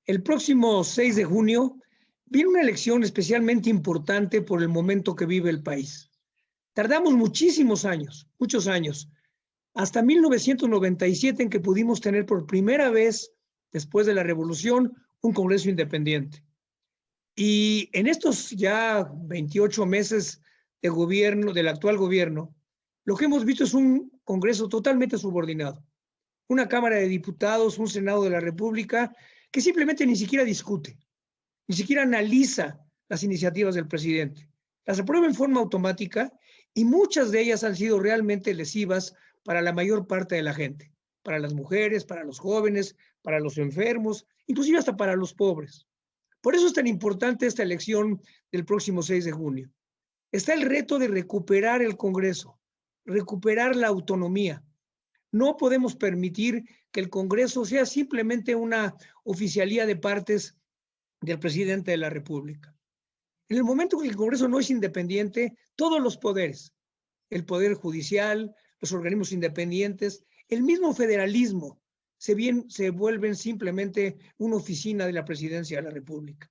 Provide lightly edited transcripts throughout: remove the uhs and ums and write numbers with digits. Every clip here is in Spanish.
El próximo 6 de junio viene una elección especialmente importante por el momento que vive el país. Tardamos muchísimos años, muchos años, hasta 1997 en que pudimos tener por primera vez, después de la revolución, un Congreso independiente. Y en estos ya 28 meses de gobierno, del actual gobierno, lo que hemos visto es un Congreso totalmente subordinado. Una Cámara de Diputados, un Senado de la República que simplemente ni siquiera discute, ni siquiera analiza las iniciativas del presidente. Las aprueba en forma automática y muchas de ellas han sido realmente lesivas para la mayor parte de la gente, para las mujeres, para los jóvenes, para los enfermos, inclusive hasta para los pobres. Por eso es tan importante esta elección del próximo 6 de junio. Está el reto de recuperar el Congreso, recuperar la autonomía. No podemos permitir que el Congreso sea simplemente una oficialía de partes del presidente de la República. En el momento que el Congreso no es independiente, todos los poderes, el Poder Judicial, los organismos independientes, el mismo federalismo, se vuelven simplemente una oficina de la presidencia de la República.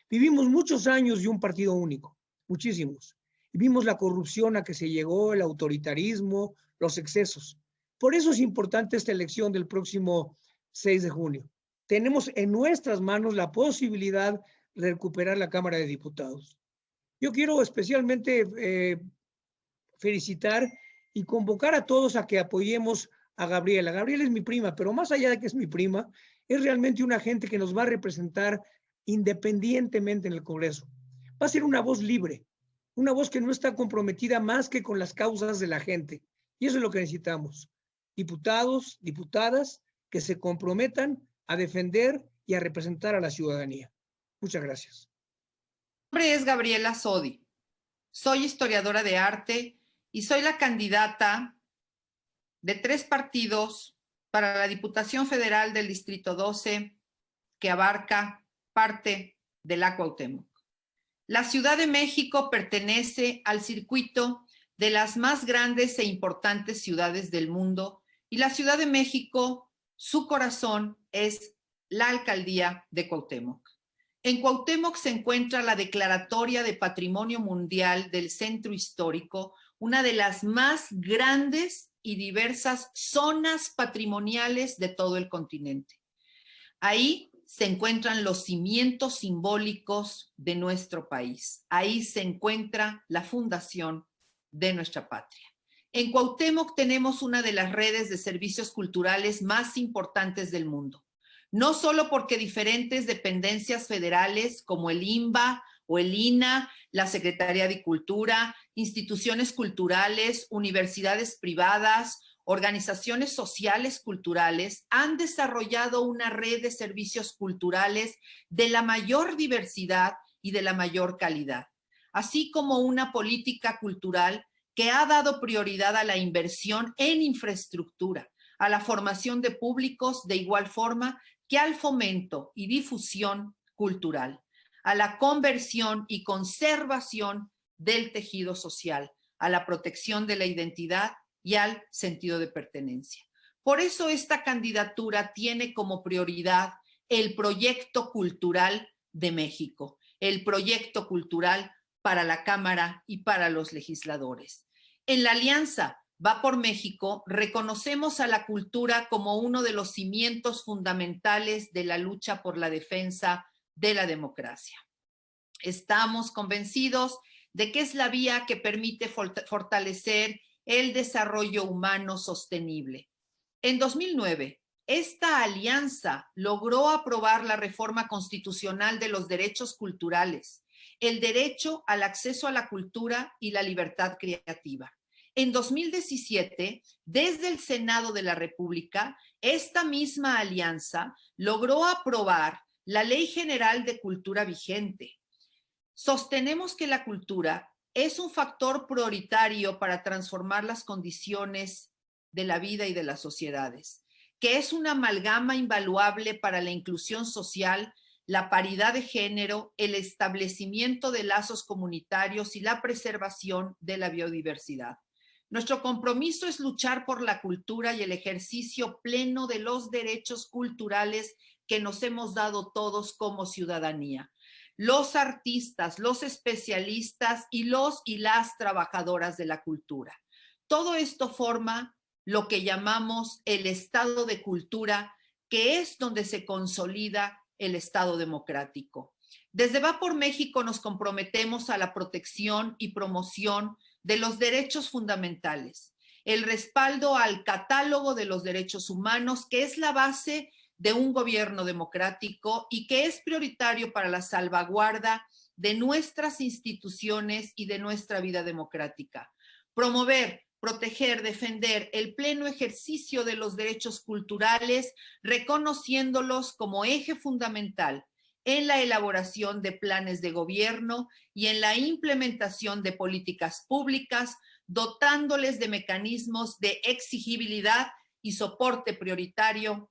Vivimos muchos años de un partido único, muchísimos. Y vimos la corrupción a que se llegó, el autoritarismo, los excesos. Por eso es importante esta elección del próximo 6 de junio. Tenemos en nuestras manos la posibilidad de recuperar la Cámara de Diputados. Yo quiero especialmente felicitar y convocar a todos a que apoyemos a Gabriela. Gabriela es mi prima, pero más allá de que es mi prima, es realmente una gente que nos va a representar independientemente en el Congreso. Va a ser una voz libre, una voz que no está comprometida más que con las causas de la gente. Y eso es lo que necesitamos. Diputados, diputadas que se comprometan a defender y a representar a la ciudadanía. Muchas gracias. Mi nombre es Gabriela Sodi. Soy historiadora de arte y soy la candidata de 3 partidos para la Diputación Federal del Distrito 12, que abarca parte de la Cuauhtémoc. La Ciudad de México pertenece al circuito de las más grandes e importantes ciudades del mundo y la Ciudad de México, su corazón es la alcaldía de Cuauhtémoc. En Cuauhtémoc se encuentra la Declaratoria de Patrimonio Mundial del Centro Histórico, una de las más grandes y diversas zonas patrimoniales de todo el continente. Ahí se encuentran los cimientos simbólicos de nuestro país. Ahí se encuentra la fundación de nuestra patria. En Cuauhtémoc tenemos una de las redes de servicios culturales más importantes del mundo. No solo porque diferentes dependencias federales como el INBA o el INA, la Secretaría de Cultura, instituciones culturales, universidades privadas, organizaciones sociales culturales han desarrollado una red de servicios culturales de la mayor diversidad y de la mayor calidad, así como una política cultural que ha dado prioridad a la inversión en infraestructura, a la formación de públicos de igual forma que al fomento y difusión cultural, a la conversión y conservación del tejido social, a la protección de la identidad y al sentido de pertenencia. Por eso esta candidatura tiene como prioridad el proyecto cultural de México, el proyecto cultural para la Cámara y para los legisladores. En la alianza Va por México, reconocemos a la cultura como uno de los cimientos fundamentales de la lucha por la defensa de la democracia. Estamos convencidos de que es la vía que permite fortalecer el desarrollo humano sostenible. En 2009, esta alianza logró aprobar la reforma constitucional de los derechos culturales, el derecho al acceso a la cultura y la libertad creativa. En 2017, desde el Senado de la República, esta misma alianza logró aprobar la Ley General de Cultura vigente. Sostenemos que la cultura es un factor prioritario para transformar las condiciones de la vida y de las sociedades, que es una amalgama invaluable para la inclusión social, la paridad de género, el establecimiento de lazos comunitarios y la preservación de la biodiversidad. Nuestro compromiso es luchar por la cultura y el ejercicio pleno de los derechos culturales que nos hemos dado todos como ciudadanía. Los artistas, los especialistas y los y las trabajadoras de la cultura. Todo esto forma lo que llamamos el Estado de Cultura, que es donde se consolida el Estado democrático. Desde Va por México nos comprometemos a la protección y promoción de los derechos fundamentales, el respaldo al catálogo de los derechos humanos, que es la base de un gobierno democrático y que es prioritario para la salvaguarda de nuestras instituciones y de nuestra vida democrática. Promover, proteger, defender el pleno ejercicio de los derechos culturales, reconociéndolos como eje fundamental en la elaboración de planes de gobierno y en la implementación de políticas públicas, dotándoles de mecanismos de exigibilidad y soporte prioritario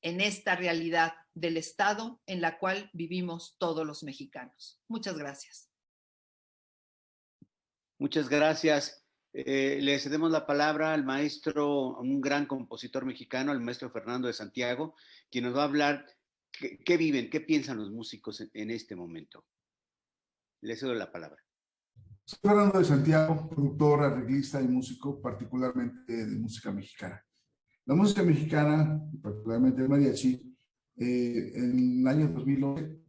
en esta realidad del Estado en la cual vivimos todos los mexicanos. Muchas gracias. Muchas gracias. Le cedemos la palabra al maestro, un gran compositor mexicano, al maestro Fernando de Santiago, quien nos va a hablar qué viven, qué piensan los músicos en este momento. Le cedo la palabra. Soy Fernando de Santiago, productor, arreglista y músico, particularmente de música mexicana. La música mexicana, particularmente el mariachi, en el año 2011,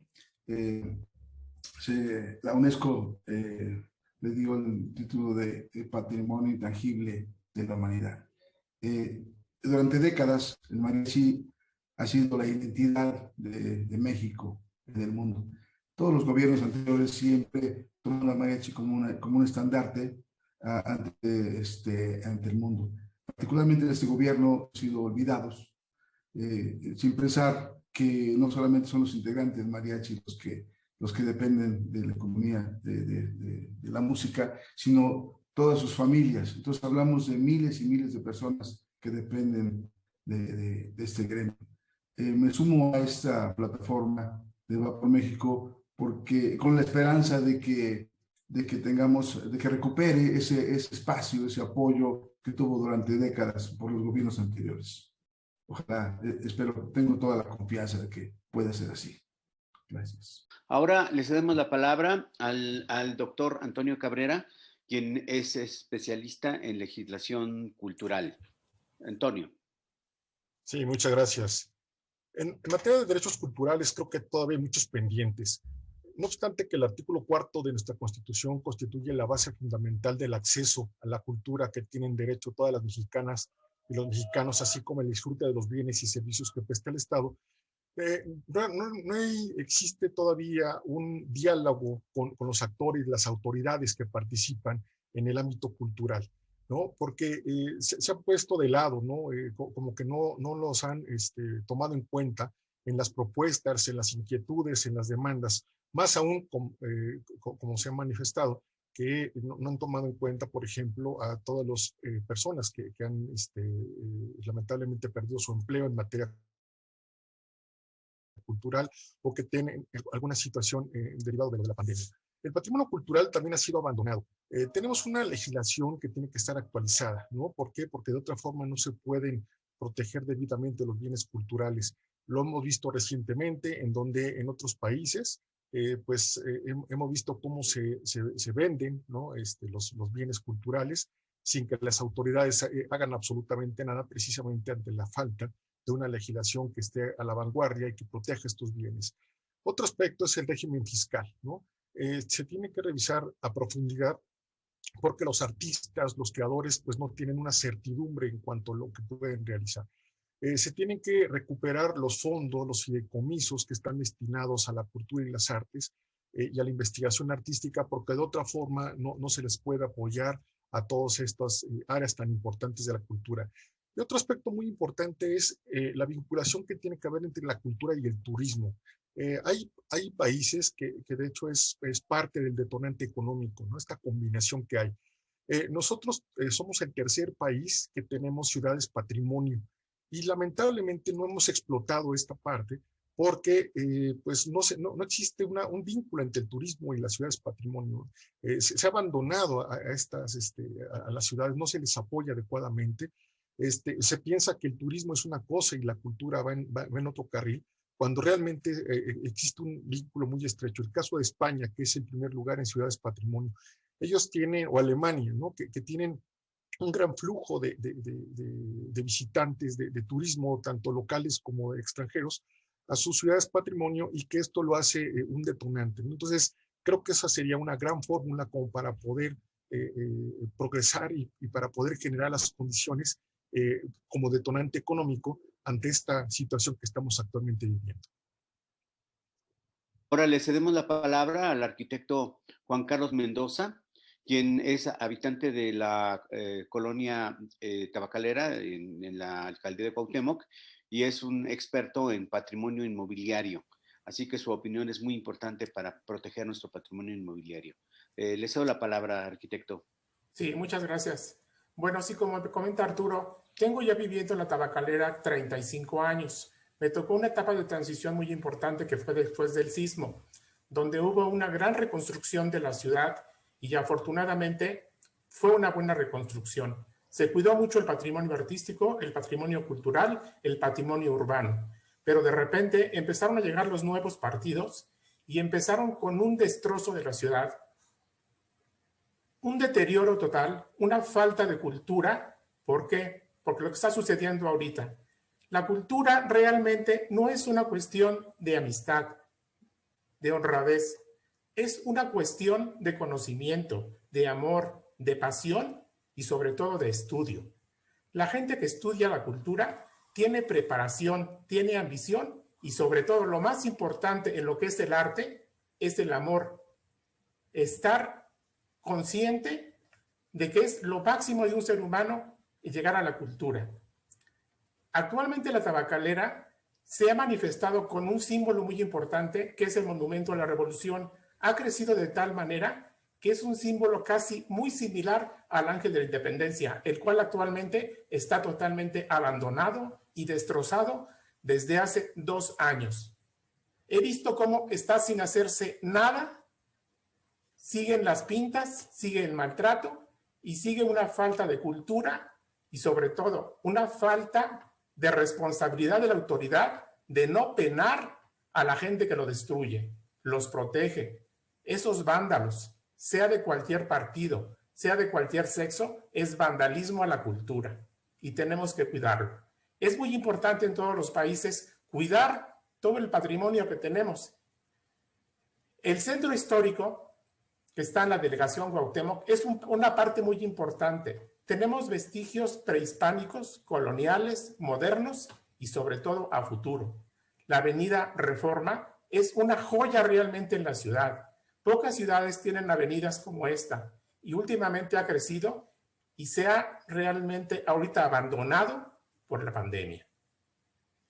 la UNESCO le dio el título de Patrimonio Intangible de la Humanidad. Durante décadas, el mariachi ha sido la identidad de México en el mundo. Todos los gobiernos anteriores siempre toman al mariachi como un estandarte ante el mundo. Particularmente en este gobierno han sido olvidados, sin pensar que no solamente son los integrantes del mariachi los que dependen de la economía de la música, sino todas sus familias. Entonces hablamos de miles y miles de personas que dependen de este gremio. Me sumo a esta plataforma de Va por México porque con la esperanza de que recupere ese espacio, ese apoyo que tuvo durante décadas por los gobiernos anteriores. Ojalá, tengo toda la confianza de que pueda ser así. Gracias. Ahora le cedemos la palabra al doctor Antonio Cabrera, quien es especialista en legislación cultural. Antonio. Sí, muchas gracias. En materia de derechos culturales creo que todavía hay muchos pendientes. No obstante que el artículo 4 de nuestra Constitución constituye la base fundamental del acceso a la cultura que tienen derecho todas las mexicanas y los mexicanos, así como el disfrute de los bienes y servicios que presta el Estado, no existe todavía un diálogo con los actores y las autoridades que participan en el ámbito cultural, ¿no? Porque se han puesto de lado, ¿no? Como que no los han tomado en cuenta en las propuestas, en las inquietudes, en las demandas, más aún como se ha manifestado, que no han tomado en cuenta, por ejemplo, a todas las personas que han lamentablemente perdido su empleo en materia cultural o que tienen alguna situación derivada de la pandemia. El patrimonio cultural también ha sido abandonado. Tenemos una legislación que tiene que estar actualizada, ¿no? ¿Por qué? Porque de otra forma no se pueden proteger debidamente los bienes culturales. Lo hemos visto recientemente en donde en otros países hemos visto cómo se venden, ¿no? los bienes culturales sin que las autoridades hagan absolutamente nada, precisamente ante la falta de una legislación que esté a la vanguardia y que proteja estos bienes. Otro aspecto es el régimen fiscal, ¿no? Se tiene que revisar a profundidad porque los artistas, los creadores, pues no tienen una certidumbre en cuanto a lo que pueden realizar. Se tienen que recuperar los fondos, los fideicomisos que están destinados a la cultura y las artes y a la investigación artística, porque de otra forma no se les puede apoyar a todas estas áreas tan importantes de la cultura. Y otro aspecto muy importante es la vinculación que tiene que haber entre la cultura y el turismo. Hay países que de hecho es parte del detonante económico, ¿no? Esta combinación que hay. Nosotros somos el tercer país que tenemos ciudades patrimonio y lamentablemente no hemos explotado esta parte porque pues no existe un vínculo entre el turismo y las ciudades patrimonio. Se ha abandonado a las ciudades, no se les apoya adecuadamente. Se piensa que el turismo es una cosa y la cultura va en otro carril, cuando realmente existe un vínculo muy estrecho. El caso de España, que es el primer lugar en ciudades patrimonio, ellos tienen, o Alemania, ¿no? que tienen un gran flujo de visitantes, de turismo, tanto locales como extranjeros, a sus ciudades patrimonio, y que esto lo hace un detonante, ¿no? Entonces, creo que esa sería una gran fórmula como para poder progresar y para poder generar las condiciones como detonante económico ante esta situación que estamos actualmente viviendo. Ahora le cedemos la palabra al arquitecto Juan Carlos Mendoza, quien es habitante de la colonia tabacalera en la alcaldía de Cuauhtémoc y es un experto en patrimonio inmobiliario. Así que su opinión es muy importante para proteger nuestro patrimonio inmobiliario. Le cedo la palabra, arquitecto. Sí, muchas gracias. Bueno, sí, como comenta Arturo, tengo ya viviendo en la tabacalera 35 años. Me tocó una etapa de transición muy importante que fue después del sismo, donde hubo una gran reconstrucción de la ciudad y afortunadamente fue una buena reconstrucción. Se cuidó mucho el patrimonio artístico, el patrimonio cultural, el patrimonio urbano, pero de repente empezaron a llegar los nuevos partidos y empezaron con un destrozo de la ciudad, un deterioro total, una falta de cultura. ¿Por qué? Porque lo que está sucediendo ahorita, la cultura realmente no es una cuestión de amistad, de honradez, es una cuestión de conocimiento, de amor, de pasión y sobre todo de estudio. La gente que estudia la cultura tiene preparación, tiene ambición y sobre todo lo más importante en lo que es el arte es el amor. Estar consciente de que es lo máximo de un ser humano y llegar a la cultura. Actualmente la tabacalera se ha manifestado con un símbolo muy importante que es el Monumento a la Revolución. Ha crecido de tal manera que es un símbolo casi muy similar al Ángel de la Independencia, el cual actualmente está totalmente abandonado y destrozado desde hace 2 años. He visto cómo está sin hacerse nada, siguen las pintas, sigue el maltrato y sigue una falta de cultura y sobre todo una falta de responsabilidad de la autoridad de no penar a la gente que lo destruye, los protege. Esos vándalos, sea de cualquier partido, sea de cualquier sexo, es vandalismo a la cultura y tenemos que cuidarlo. Es muy importante en todos los países cuidar todo el patrimonio que tenemos. El centro histórico que está en la delegación Cuauhtémoc es una parte muy importante. Tenemos vestigios prehispánicos, coloniales, modernos y sobre todo a futuro. La avenida Reforma es una joya realmente en la ciudad. Pocas ciudades tienen avenidas como esta y últimamente ha crecido y se ha realmente ahorita abandonado por la pandemia.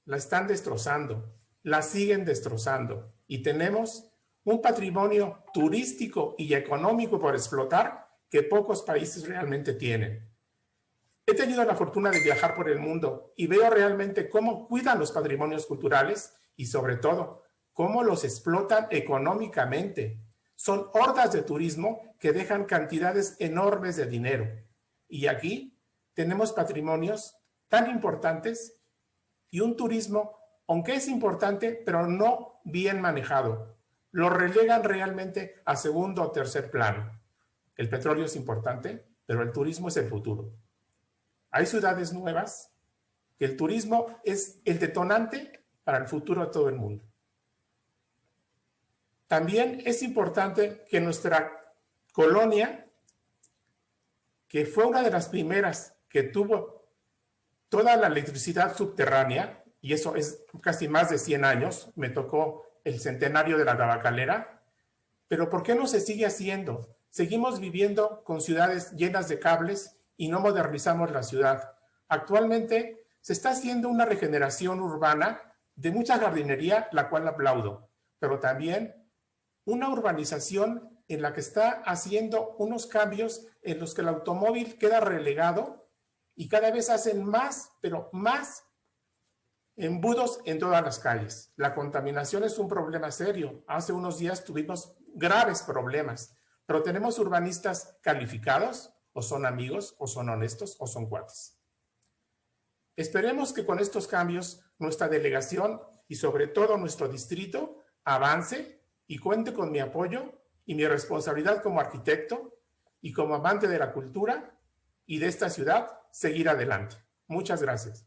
La están destrozando, la siguen destrozando y tenemos un patrimonio turístico y económico por explotar que pocos países realmente tienen. He tenido la fortuna de viajar por el mundo y veo realmente cómo cuidan los patrimonios culturales y sobre todo cómo los explotan económicamente. Son hordas de turismo que dejan cantidades enormes de dinero. Y aquí tenemos patrimonios tan importantes y un turismo, aunque es importante, pero no bien manejado. Lo relegan realmente a segundo o tercer plano. El petróleo es importante, pero el turismo es el futuro. Hay ciudades nuevas que el turismo es el detonante para el futuro de todo el mundo. También es importante que nuestra colonia, que fue una de las primeras que tuvo toda la electricidad subterránea, y eso es casi más de 100 años, me tocó el centenario de la tabacalera, pero ¿por qué no se sigue haciendo? Seguimos viviendo con ciudades llenas de cables y no modernizamos la ciudad. Actualmente se está haciendo una regeneración urbana de mucha jardinería, la cual aplaudo, pero también una urbanización en la que está haciendo unos cambios en los que el automóvil queda relegado y cada vez hacen más, pero más Embudos en todas las calles. La contaminación es un problema serio. Hace unos días tuvimos graves problemas, pero tenemos urbanistas calificados, o son amigos, o son honestos, o son cuates. Esperemos que con estos cambios nuestra delegación y sobre todo nuestro distrito avance y cuente con mi apoyo y mi responsabilidad como arquitecto y como amante de la cultura y de esta ciudad seguir adelante. Muchas gracias.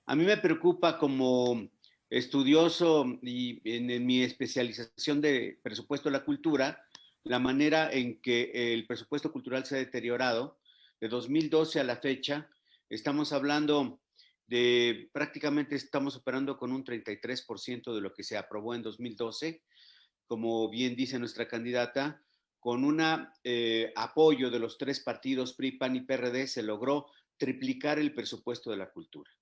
A mí me preocupa como estudioso y en mi especialización de presupuesto de la cultura, la manera en que el presupuesto cultural se ha deteriorado. De 2012 a la fecha, estamos hablando de prácticamente estamos operando con un 33% de lo que se aprobó en 2012, como bien dice nuestra candidata, con un apoyo de los tres partidos PRI, PAN y PRD se logró triplicar el presupuesto de la cultura.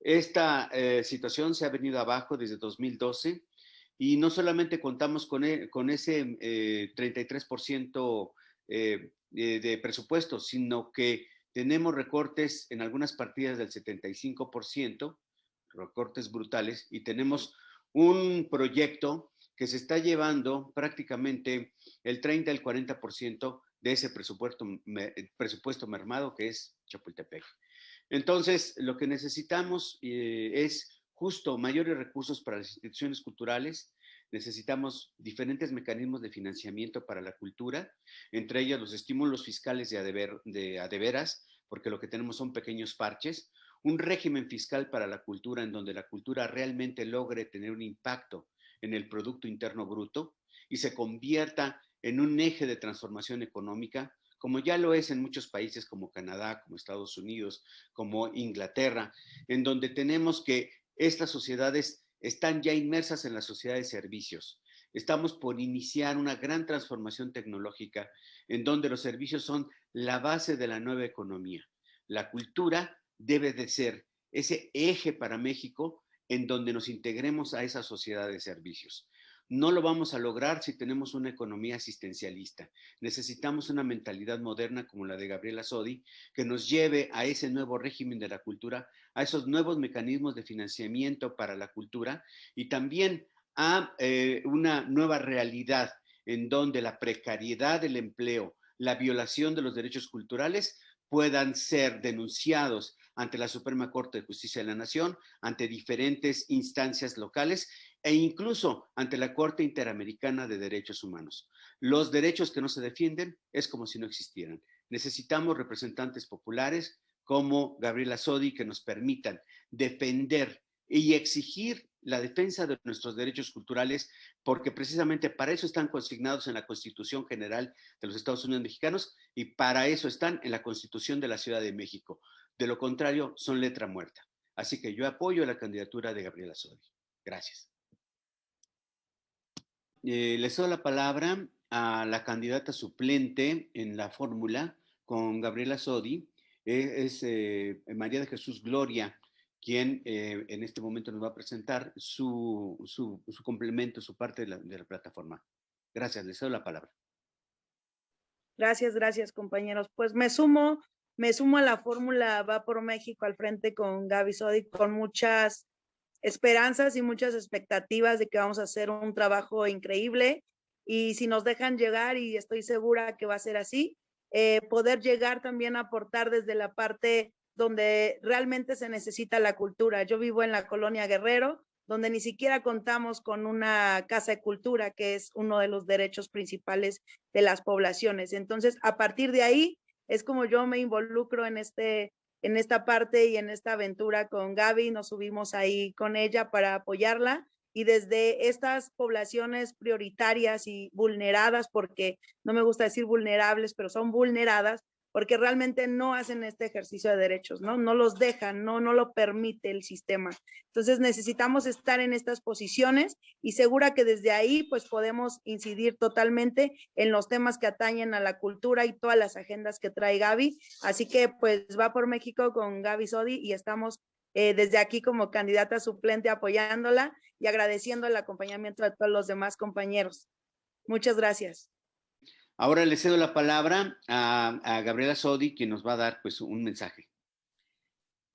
Esta situación se ha venido abajo desde 2012 y no solamente contamos con ese 33% de presupuesto, sino que tenemos recortes en algunas partidas del 75%, recortes brutales, y tenemos un proyecto que se está llevando prácticamente el 30 al 40% de ese presupuesto mermado que es Chapultepec. Entonces, lo que necesitamos es justo mayores recursos para las instituciones culturales. Necesitamos diferentes mecanismos de financiamiento para la cultura, entre ellos los estímulos fiscales de a de veras, porque lo que tenemos son pequeños parches, un régimen fiscal para la cultura en donde la cultura realmente logre tener un impacto en el Producto Interno Bruto y se convierta en un eje de transformación económica, como ya lo es en muchos países como Canadá, como Estados Unidos, como Inglaterra, en donde tenemos que estas sociedades están ya inmersas en la sociedad de servicios. Estamos por iniciar una gran transformación tecnológica en donde los servicios son la base de la nueva economía. La cultura debe de ser ese eje para México en donde nos integremos a esa sociedad de servicios. No lo vamos a lograr si tenemos una economía asistencialista. Necesitamos una mentalidad moderna como la de Gabriela Sodi, que nos lleve a ese nuevo régimen de la cultura, a esos nuevos mecanismos de financiamiento para la cultura y también a una nueva realidad en donde la precariedad del empleo, la violación de los derechos culturales puedan ser denunciados ante la Suprema Corte de Justicia de la Nación, ante diferentes instancias locales e incluso ante la Corte Interamericana de Derechos Humanos. Los derechos que no se defienden es como si no existieran. Necesitamos representantes populares como Gabriela Sodi que nos permitan defender y exigir la defensa de nuestros derechos culturales, porque precisamente para eso están consignados en la Constitución General de los Estados Unidos Mexicanos y para eso están en la Constitución de la Ciudad de México. De lo contrario, son letra muerta. Así que yo apoyo la candidatura de Gabriela Sodi. Gracias. Le cedo la palabra a la candidata suplente en la fórmula con Gabriela Sodi. Es María de Jesús Gloria, quien en este momento nos va a presentar su complemento, su parte de la plataforma. Gracias, le cedo la palabra. Gracias, compañeros. Pues me sumo a la fórmula Va por México al frente con Gaby Sodi, con muchas esperanzas y muchas expectativas de que vamos a hacer un trabajo increíble y si nos dejan llegar, y estoy segura que va a ser así, poder llegar también a aportar desde la parte donde realmente se necesita la cultura. Yo vivo en la colonia Guerrero, donde ni siquiera contamos con una casa de cultura, que es uno de los derechos principales de las poblaciones. Entonces, a partir de ahí, es como yo me involucro en esta parte y en esta aventura con Gaby. Nos subimos ahí con ella para apoyarla y desde estas poblaciones prioritarias y vulneradas, porque no me gusta decir vulnerables, pero son vulneradas, porque realmente no hacen este ejercicio de derechos, ¿no? No los dejan, no lo permite el sistema. Entonces necesitamos estar en estas posiciones y segura que desde ahí pues podemos incidir totalmente en los temas que atañen a la cultura y todas las agendas que trae Gaby. Así que pues Va por México con Gaby Sodi y estamos desde aquí como candidata suplente apoyándola y agradeciendo el acompañamiento de todos los demás compañeros. Muchas gracias. Ahora le cedo la palabra a Gabriela Sodi, quien nos va a dar pues un mensaje.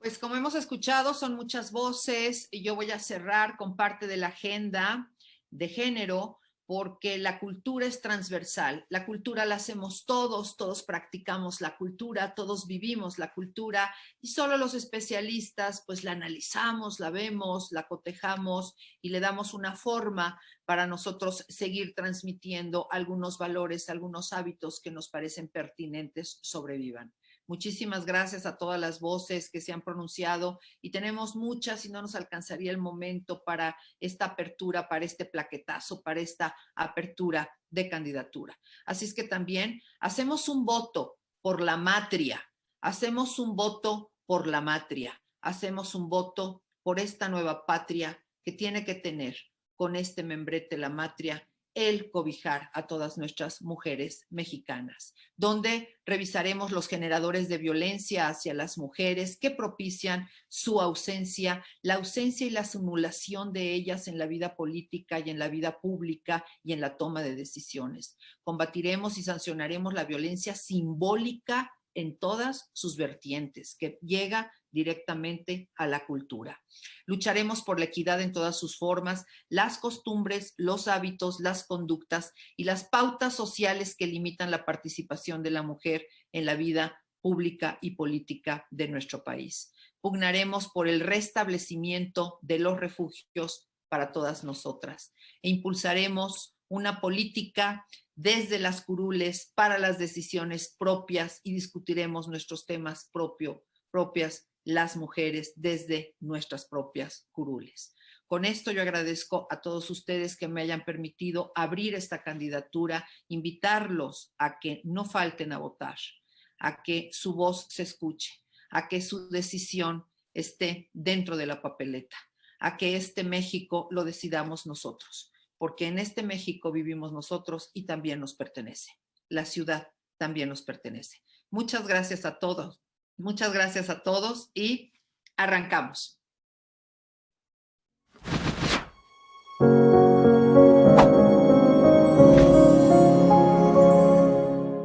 Pues como hemos escuchado, son muchas voces y yo voy a cerrar con parte de la agenda de género, porque la cultura es transversal. La cultura la hacemos todos, todos practicamos la cultura, todos vivimos la cultura y solo los especialistas pues la analizamos, la vemos, la cotejamos y le damos una forma para nosotros seguir transmitiendo algunos valores, algunos hábitos que nos parecen pertinentes sobrevivan. Muchísimas gracias a todas las voces que se han pronunciado y tenemos muchas y no nos alcanzaría el momento para esta apertura, para este plaquetazo, para esta apertura de candidatura. Así es que también hacemos un voto por la matria, hacemos un voto por la matria, hacemos un voto por esta nueva patria que tiene que tener con este membrete la matria el cobijar a todas nuestras mujeres mexicanas, donde revisaremos los generadores de violencia hacia las mujeres que propician su ausencia, la ausencia y la simulación de ellas en la vida política y en la vida pública y en la toma de decisiones. Combatiremos y sancionaremos la violencia simbólica en todas sus vertientes, que llega directamente a la cultura. Lucharemos por la equidad en todas sus formas, las costumbres, los hábitos, las conductas y las pautas sociales que limitan la participación de la mujer en la vida pública y política de nuestro país. Pugnaremos por el restablecimiento de los refugios para todas nosotras e impulsaremos una política desde las curules para las decisiones propias y discutiremos nuestros temas propias las mujeres desde nuestras propias curules. Con esto yo agradezco a todos ustedes que me hayan permitido abrir esta candidatura, invitarlos a que no falten a votar, a que su voz se escuche, a que su decisión esté dentro de la papeleta, a que este México lo decidamos nosotros, porque en este México vivimos nosotros y también nos pertenece. La ciudad también nos pertenece. Muchas gracias a todos. Muchas gracias a todos y arrancamos.